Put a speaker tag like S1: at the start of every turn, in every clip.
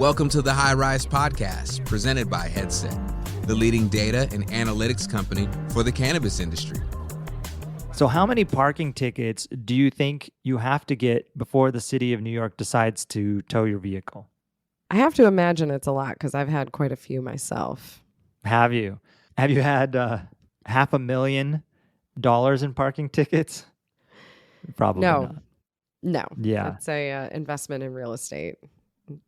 S1: Welcome to the High Rise Podcast, presented by Headset, the leading data and analytics company for the cannabis industry.
S2: So how many parking tickets do you think you have to get before the city of New York decides to tow your vehicle?
S3: I have to imagine it's a lot because I've had quite a few myself.
S2: Have you? Have you had $500,000 in parking tickets? Probably not.
S3: No.
S2: Yeah.
S3: It's a investment in real estate,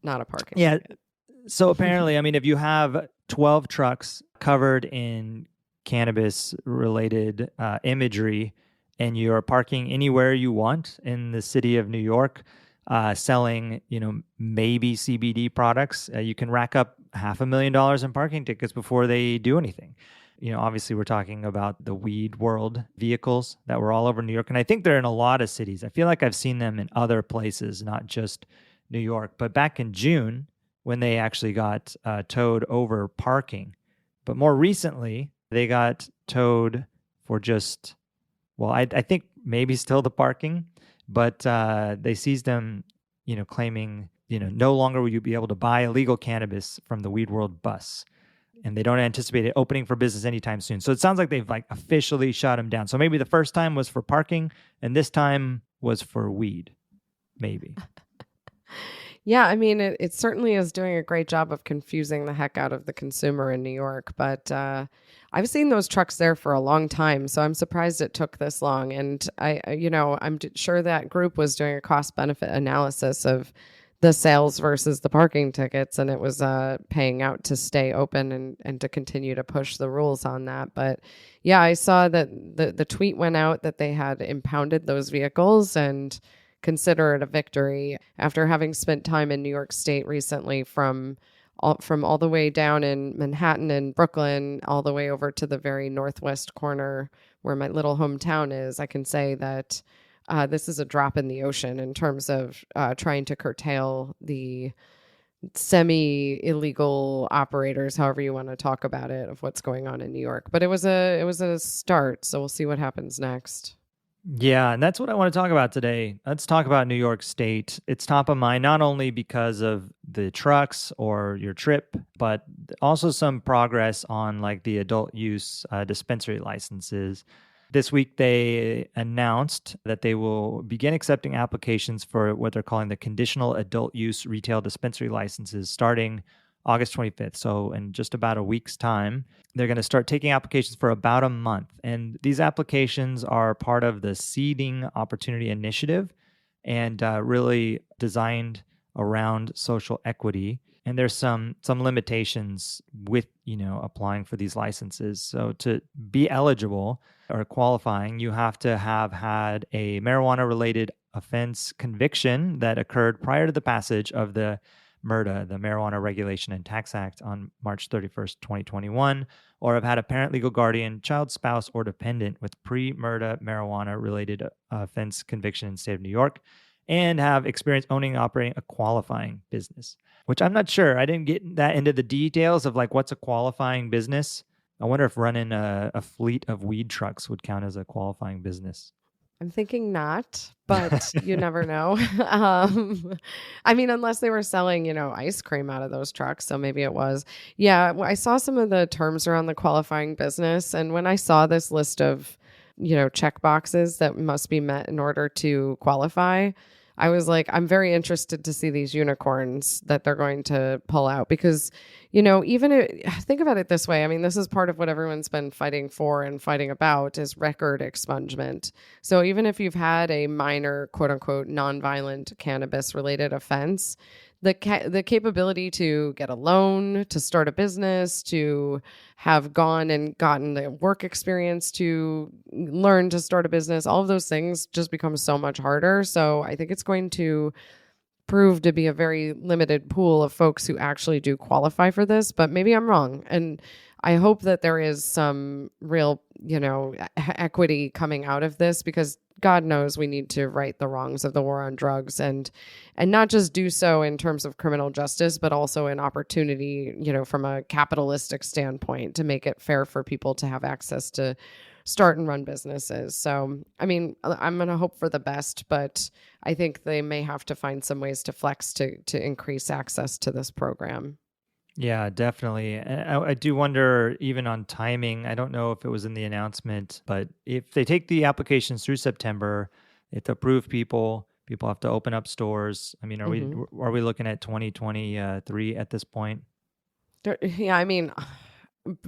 S3: not a parking
S2: Yeah.
S3: ticket.
S2: So apparently, I mean, if you have 12 trucks covered in cannabis-related imagery and you're parking anywhere you want in the city of New York, selling, maybe CBD products, you can rack up $500,000 in parking tickets before they do anything. Obviously, we're talking about the weed world vehicles that were all over New York. And I think they're in a lot of cities. I feel like I've seen them in other places, not just New York. But back in June, when they actually got towed over parking. But more recently, they got towed for just, I think maybe still the parking. But they seized them, claiming, no longer will you be able to buy illegal cannabis from the Weed World bus. And they don't anticipate it opening for business anytime soon. So it sounds like they've officially shut them down. So maybe the first time was for parking and this time was for weed, maybe.
S3: Yeah, I mean, it certainly is doing a great job of confusing the heck out of the consumer in New York. But I've seen those trucks there for a long time, so I'm surprised it took this long. And I'm sure that group was doing a cost-benefit analysis of the sales versus the parking tickets, and it was paying out to stay open and to continue to push the rules on that. But yeah, I saw that the tweet went out that they had impounded those vehicles and consider it a victory after having spent time in New York State recently from all the way down in Manhattan and Brooklyn, all the way over to the very northwest corner where my little hometown is. I can say that this is a drop in the ocean in terms of trying to curtail the semi-illegal operators, however you want to talk about it, of what's going on in New York. But it was a start, so we'll see what happens next.
S2: Yeah, and that's what I want to talk about today. Let's talk about New York State. It's top of mind, not only because of the trucks or your trip, but also some progress on the adult use dispensary licenses. This week, they announced that they will begin accepting applications for what they're calling the conditional adult use retail dispensary licenses starting August 25th. So in just about a week's time, they're going to start taking applications for about a month. And these applications are part of the Seeding Opportunity Initiative and really designed around social equity. And there's some limitations with, applying for these licenses. So to be eligible or qualifying, you have to have had a marijuana-related offense conviction that occurred prior to the passage of the MRTA, the Marijuana Regulation and Tax Act, on March 31st, 2021, or have had a parent, legal guardian, child, spouse, or dependent with pre-MRTA marijuana-related offense conviction in the state of New York, and have experience owning and operating a qualifying business, which I'm not sure. I didn't get that into the details of what's a qualifying business. I wonder if running a fleet of weed trucks would count as a qualifying business.
S3: I'm thinking not, but you never know. I mean, unless they were selling, ice cream out of those trucks. So maybe it was. Yeah, I saw some of the terms around the qualifying business. And when I saw this list of, check boxes that must be met in order to qualify, I was like, I'm very interested to see these unicorns that they're going to pull out because, think about it this way. I mean, this is part of what everyone's been fighting for and fighting about is record expungement. So even if you've had a minor, quote unquote, nonviolent cannabis related offense, the capability to get a loan, to start a business, to have gone and gotten the work experience to learn to start a business, all of those things just become so much harder. So I think it's going to prove to be a very limited pool of folks who actually do qualify for this, but maybe I'm wrong. And I hope that there is some real, equity coming out of this because God knows we need to right the wrongs of the war on drugs and not just do so in terms of criminal justice, but also an opportunity, from a capitalistic standpoint to make it fair for people to have access to start and run businesses. So, I mean, I'm going to hope for the best, but I think they may have to find some ways to flex to increase access to this program.
S2: Yeah, definitely. And I do wonder, even on timing, I don't know if it was in the announcement, but if they take the applications through September, if they approve people have to open up stores. I mean, are we looking at 2023 at this point?
S3: Yeah, I mean,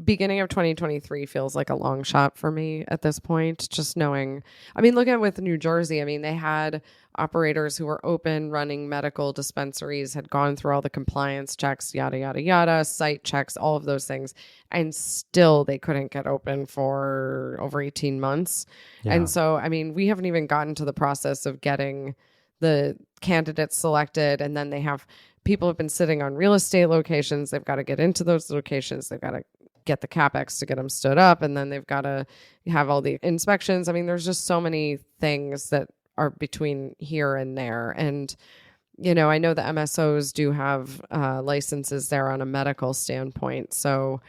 S3: beginning of 2023 feels like a long shot for me at this point, just knowing. I mean, look at with New Jersey. I mean, they had operators who were open, running medical dispensaries, had gone through all the compliance checks, yada, yada, yada, site checks, all of those things. And still they couldn't get open for over 18 months.
S2: Yeah.
S3: And so, I mean, we haven't even gotten to the process of getting the candidates selected. And then people have been sitting on real estate locations. They've got to get into those locations. They've got to get the CapEx to get them stood up. And then they've got to have all the inspections. I mean, there's just so many things that are between here and there. And, you know, I know the MSOs do have licenses there on a medical standpoint. So,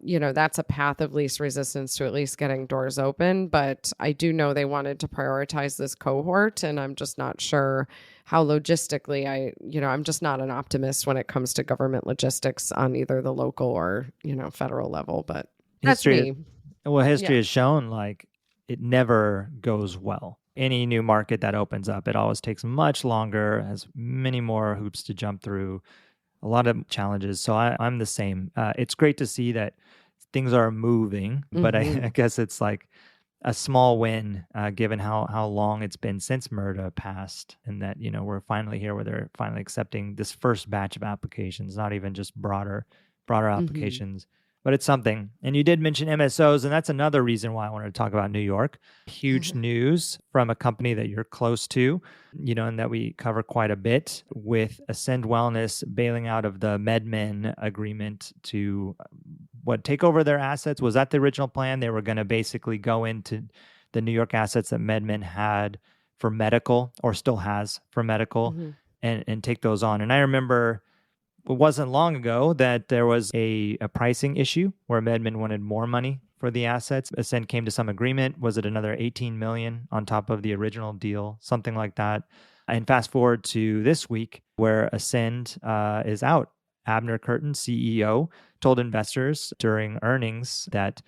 S3: you know, that's a path of least resistance to at least getting doors open. But I do know they wanted to prioritize this cohort, and I'm just not sure how logistically I'm just not an optimist when it comes to government logistics on either the local or, you know, federal level. But that's me.
S2: Well, history has shown like it never goes well. Any new market that opens up, it always takes much longer, has many more hoops to jump through, a lot of challenges. So I'm the same. It's great to see that things are moving, but I guess it's like a small win given how long it's been since MRTA passed, and that, you know, we're finally here where they're finally accepting this first batch of applications, not even just broader applications. But it's something. And you did mention MSOs, and that's another reason why I wanted to talk about New York. Huge news from a company that you're close to, you know, and that we cover quite a bit, with Ascend Wellness bailing out of the MedMen agreement to take over their assets. Was that the original plan? They were going to basically go into the New York assets that MedMen had for medical, or still has for medical, and take those on. And I remember it wasn't long ago that there was a pricing issue where MedMen wanted more money for the assets. Ascend came to some agreement. Was it another $18 million on top of the original deal? Something like that. And fast forward to this week where Ascend is out. Abner Curtin, CEO, told investors during earnings that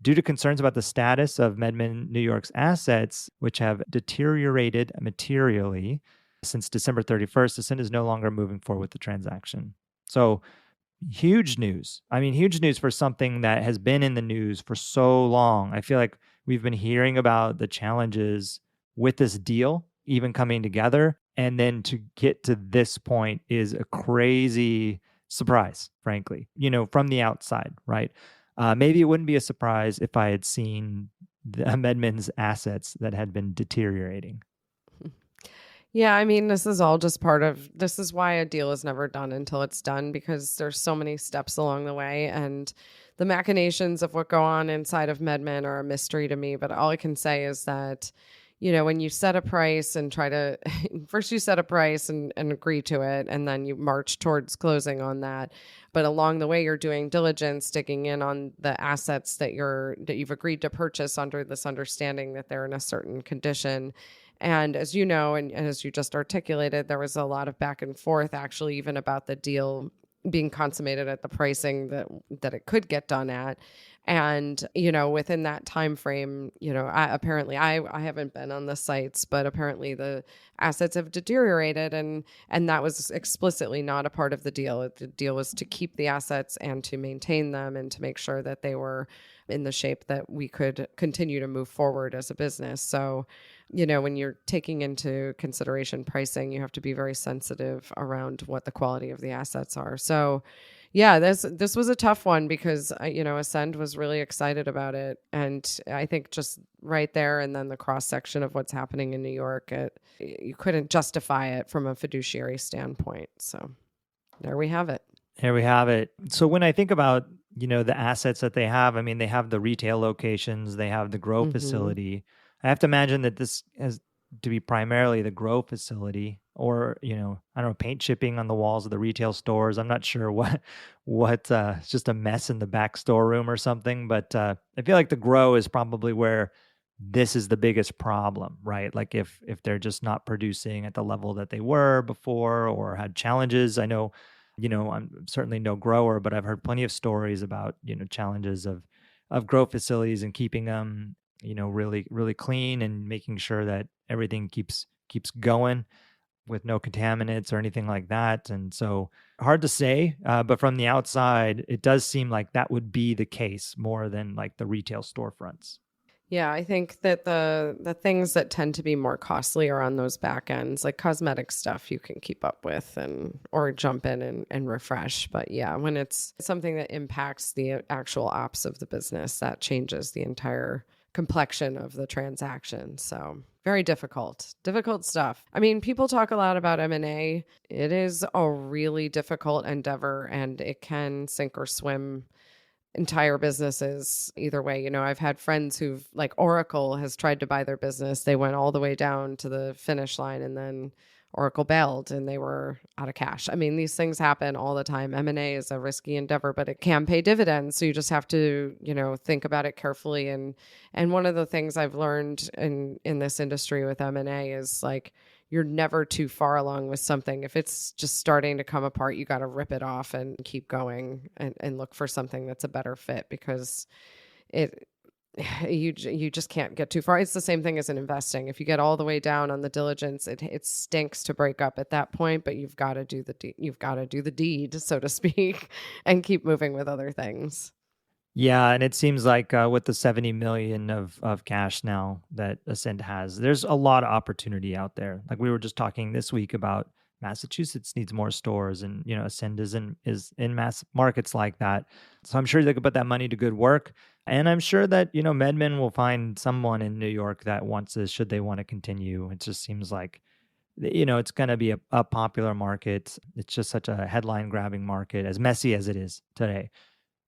S2: due to concerns about the status of MedMen New York's assets, which have deteriorated materially since December 31st, Ascend is no longer moving forward with the transaction. So huge news. I mean, huge news for something that has been in the news for so long. I feel like we've been hearing about the challenges with this deal even coming together. And then to get to this point is a crazy surprise, frankly, you know, from the outside, right? Maybe it wouldn't be a surprise if I had seen the MedMen's assets that had been deteriorating.
S3: Yeah, I mean, this is why a deal is never done until it's done, because there's so many steps along the way, and the machinations of what go on inside of MedMen are a mystery to me. But all I can say is that, you know, when you set a price and first you set a price and agree to it, and then you march towards closing on that. But along the way, you're doing diligence, digging in on the assets that you've agreed to purchase under this understanding that they're in a certain condition. And as you know, and as you just articulated, there was a lot of back and forth, actually, even about the deal being consummated at the pricing that it could get done at. And, you know, within that time frame, you know, I haven't been on the sites, but apparently the assets have deteriorated, and that was explicitly not a part of the deal. The deal was to keep the assets and to maintain them and to make sure that they were in the shape that we could continue to move forward as a business. So, you know, when you're taking into consideration pricing, you have to be very sensitive around what the quality of the assets are. So, yeah, this was a tough one because, you know, Ascend was really excited about it. And I think just right there, and then the cross section of what's happening in New York, you couldn't justify it from a fiduciary standpoint. So there we have it.
S2: Here we have it. So when I think about, you know, the assets that they have, I mean, they have the retail locations, they have the grow facility. I have to imagine that this has to be primarily the grow facility, or, I don't know, paint chipping on the walls of the retail stores. I'm not sure it's just a mess in the back storeroom or something, but I feel like the grow is probably where this is the biggest problem, right? Like if they're just not producing at the level that they were before or had challenges. I know, I'm certainly no grower, but I've heard plenty of stories about, challenges of grow facilities and keeping them, really, really clean and making sure that everything keeps going with no contaminants or anything like that. And so hard to say, but from the outside, it does seem like that would be the case more than like the retail storefronts.
S3: Yeah, I think that the things that tend to be more costly are on those back ends, like cosmetic stuff you can keep up with or jump in and refresh. But yeah, when it's something that impacts the actual ops of the business, that changes the entire complexion of the transaction. So very difficult stuff. I mean, people talk a lot about M&A. It is a really difficult endeavor, and it can sink or swim entire businesses either way. I've had friends who've, like, Oracle has tried to buy their business. They went all the way down to the finish line, and then Oracle bailed and they were out of cash. I mean, these things happen all the time. M&A is a risky endeavor, but it can pay dividends. So you just have to, think about it carefully. And one of the things I've learned in this industry with M&A is, like, you're never too far along with something. If it's just starting to come apart, you got to rip it off and keep going and look for something that's a better fit, because you just can't get too far. It's the same thing as in investing. If you get all the way down on the diligence, it stinks to break up at that point, but you've got to do the deed, so to speak, and keep moving with other things.
S2: Yeah, and it seems like with the 70 million of cash now that Ascend has, there's a lot of opportunity out there. Like we were just talking this week about Massachusetts needs more stores, and Ascend is in mass markets like that. So I'm sure they could put that money to good work, and I'm sure that MedMen will find someone in New York that wants this should they want to continue. It just seems like it's going to be a popular market. It's just such a headline grabbing market, as messy as it is today.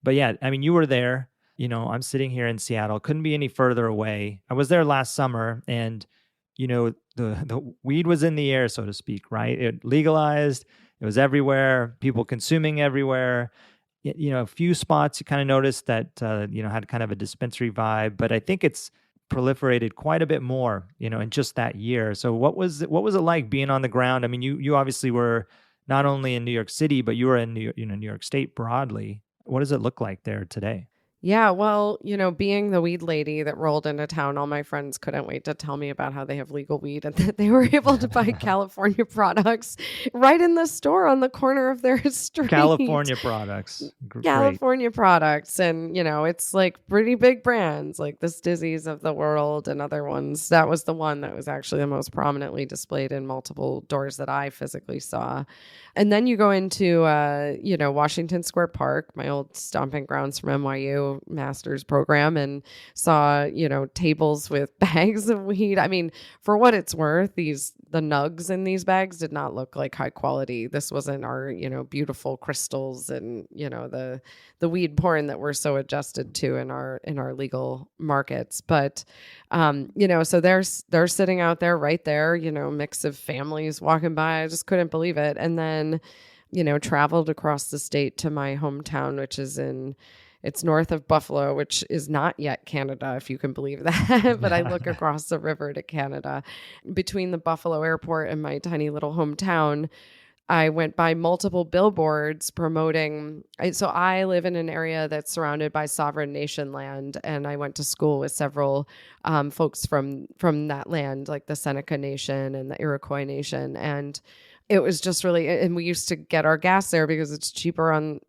S2: But yeah, I mean, you were there. I'm sitting here in Seattle. Couldn't be any further away. I was there last summer, and the weed was in the air, so to speak. Right? It legalized. It was everywhere. People consuming everywhere. A few spots you kind of noticed that had kind of a dispensary vibe, but I think it's proliferated quite a bit more. In just that year. So what was it like being on the ground? I mean, you obviously were not only in New York City, but you were in New York State broadly. What does it look like there today?
S3: Yeah, well, being the weed lady that rolled into town, all my friends couldn't wait to tell me about how they have legal weed and that they were able to buy California products right in the store on the corner of their street.
S2: California products.
S3: California products. And, it's like pretty big brands like the Stizzies of the world and other ones. That was the one that was actually the most prominently displayed in multiple doors that I physically saw. And then you go into, Washington Square Park, my old stomping grounds from NYU master's program, and saw, tables with bags of weed. I mean, for what it's worth, the nugs in these bags did not look like high quality. This wasn't our, beautiful crystals and, the weed porn that we're so adjusted to in our legal markets. But, so they're sitting out there right there, mix of families walking by. I just couldn't believe it. And then, traveled across the state to my hometown, which is it's north of Buffalo, which is not yet Canada, if you can believe that. But I look across the river to Canada. Between the Buffalo airport and my tiny little hometown, I went by multiple billboards promoting. So I live in an area that's surrounded by sovereign nation land, and I went to school with several folks from that land, like the Seneca Nation and the Iroquois Nation. And it was just really, and we used to get our gas there because it's cheaper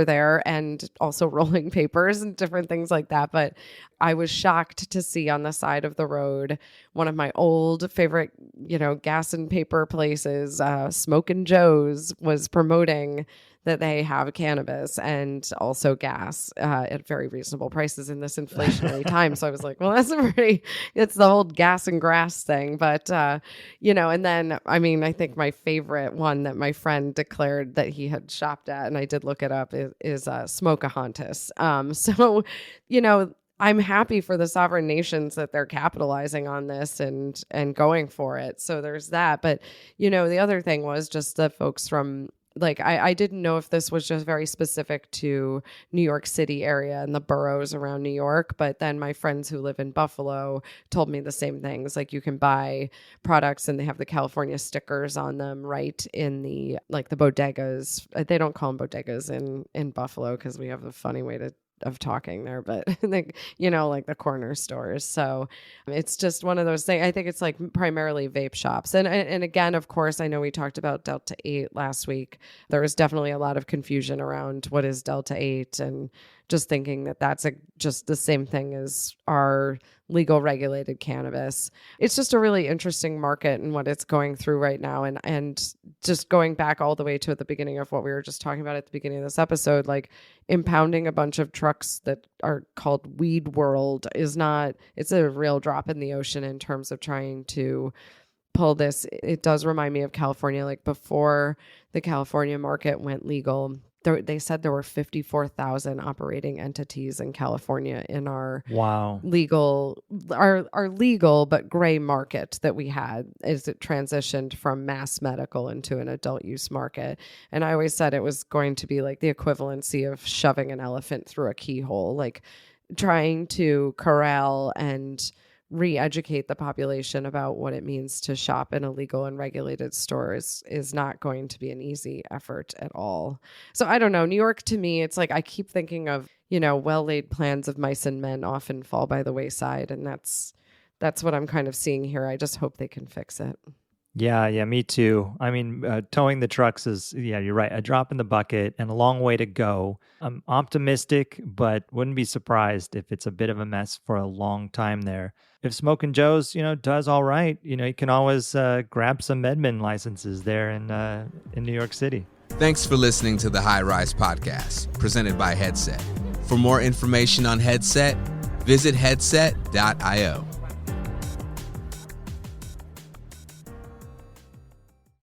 S3: there, and also rolling papers and different things like that. But I was shocked to see on the side of the road, one of my old favorite, gas and paper places, Smokin' Joe's, was promoting that they have cannabis and also gas at very reasonable prices in this inflationary time. So I was like, well, it's the whole gas and grass thing. But, and then, I mean, I think my favorite one that my friend declared that he had shopped at, and I did look it up, is Smokahontas. So, I'm happy for the sovereign nations that they're capitalizing on this and going for it. So there's that. But, the other thing was just the folks from like, I didn't know if this was just very specific to New York City area and the boroughs around New York. But then my friends who live in Buffalo told me the same things. Like, you can buy products and they have the California stickers on them right in the bodegas. They don't call them bodegas in Buffalo because we have a funny way of talking there, but like the corner stores. So it's just one of those things. I think it's like primarily vape shops. And again, of course, I know we talked about Delta 8 last week. There was definitely a lot of confusion around what is Delta 8 and just thinking that that's just the same thing as our legal regulated cannabis. It's just a really interesting market and what it's going through right now. And just going back all the way to the beginning of what we were just talking about at the beginning of this episode, like impounding a bunch of trucks that are called Weed World it's a real drop in the ocean in terms of trying to pull this. It does remind me of California, like before the California market went legal. They said there were 54,000 operating entities in California in our legal but gray market that we had as it transitioned from mass medical into an adult use market. And I always said it was going to be like the equivalency of shoving an elephant through a keyhole, like trying to corral and re-educate the population about what it means to shop in a legal and regulated store is not going to be an easy effort at all. So I don't know. New York, to me, it's like I keep thinking of, well-laid plans of mice and men often fall by the wayside. And that's what I'm kind of seeing here. I just hope they can fix it.
S2: Yeah, me too. I mean, towing the trucks is, you're right, a drop in the bucket and a long way to go. I'm optimistic, but wouldn't be surprised if it's a bit of a mess for a long time there. If Smokin' Joe's, does all right, you can always grab some MedMin licenses there in New York City.
S1: Thanks for listening to the High Rise Podcast, presented by Headset. For more information on Headset, visit headset.io.